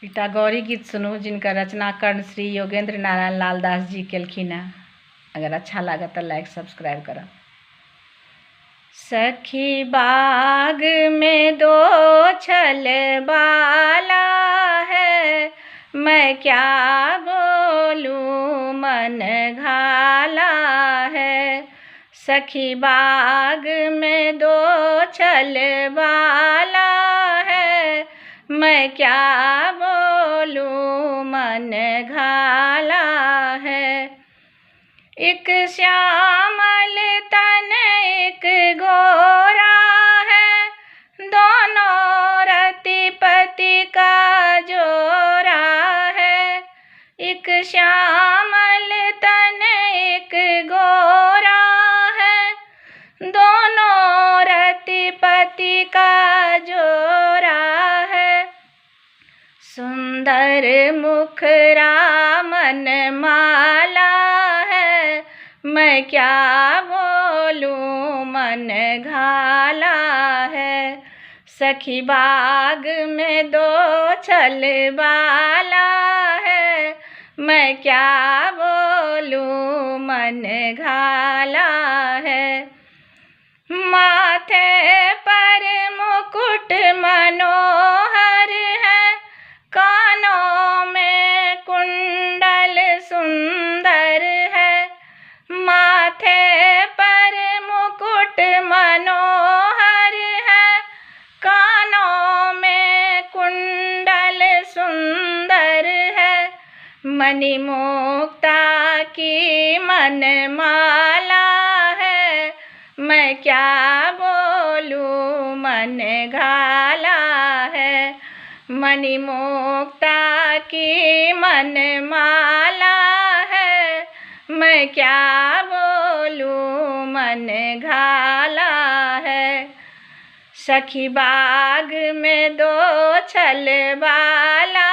एकटा गौरी गीत सुनू जिनकर रचना कर्ण श्री योगेंद्र नारायण लाल दास जी केलखिन है। अगर अच्छा लगे तो लाइक सब्सक्राइब करब। सखी बाग में दो छल बाला है, मैं क्या बोलूं मन घाला है। सखी बाग में दो छल बाला है, मैं क्या बोलूं मन घाला है। एक श्यामल तन एक गोरा है, दोनों रति पति का जोरा है। एक श्यामल तन एक गोरा है, दोनों रति पति का जोरा है। सुंदर मुखरा मन माला है, मैं क्या बोलूं मन घाला है। सखी बाग में दो छल बाला है, मैं क्या बोलूं मन घाला है। माथे पर मुकुट मनोहर है, कानों में कुंडल सुंदर है। माथे पर मुकुट मनोहर है, कानों में कुंडल सुंदर है। मणिमुक्ता की मनमाला है, मैं क्या बोलूं मन घाला है। मणिमुक्ता की मनमाला है, मैं क्या बोलूं मन घाला है। सखी बाग में दो छल बाला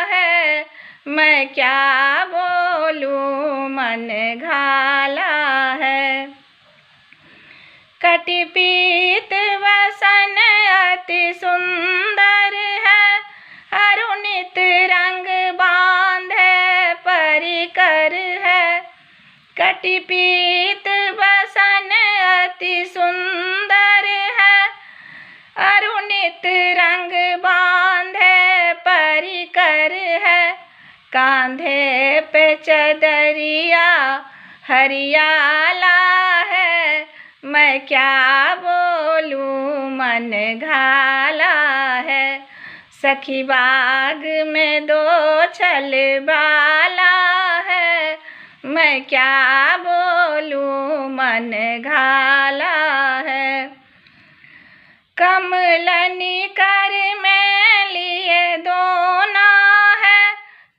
है, मैं क्या बोलूं मन घाला है। कटि पीत वसन अति सुंदर है, अरुणित रंग बांधे परिकर है। कटि पीत वसन अति सुंदर है, अरुणित रंग बांधे परिकर है। कांधे पे चदरिया हरियाला है, मैं क्या बोलूं मन घाला है। सखी बाग में दो छल बाला है, मैं क्या बोलूं मन घाला है। कमलनी कर में लिए दोना है,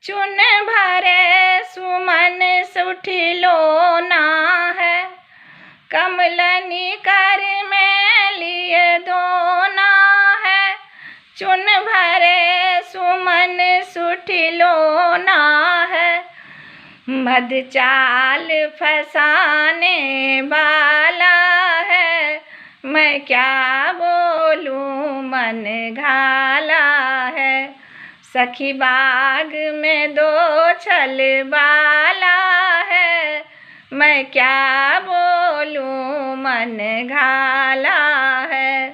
चुन भरे सुमन सुठिलोना है। कमलनी कर में लिए दोना है, चुन भरे सुमन सुठिलोना है। मधचाल फसाने वाला है, मैं क्या बोलूं मन घाला है। सखी बाग में दो छल बाला है, मैं क्या बोलूं मन घाला है।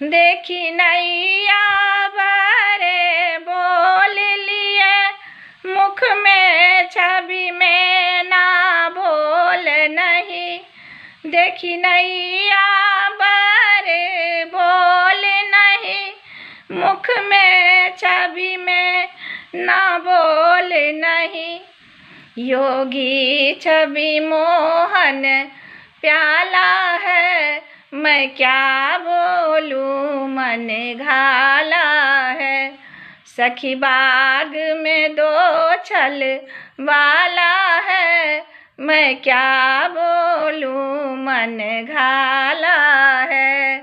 देखी नैया बरे बोल लिए, मुख में छवि में ना बोल नहीं। देखी नैया बरे बोल नहीं, मुख में छवि में ना बोल नहीं। योगी छवि मोहन प्याला है, मैं क्या बोलूं मन घाला है। सखी बाग में दो छल बाला है, मैं क्या बोलूं मन घाला है।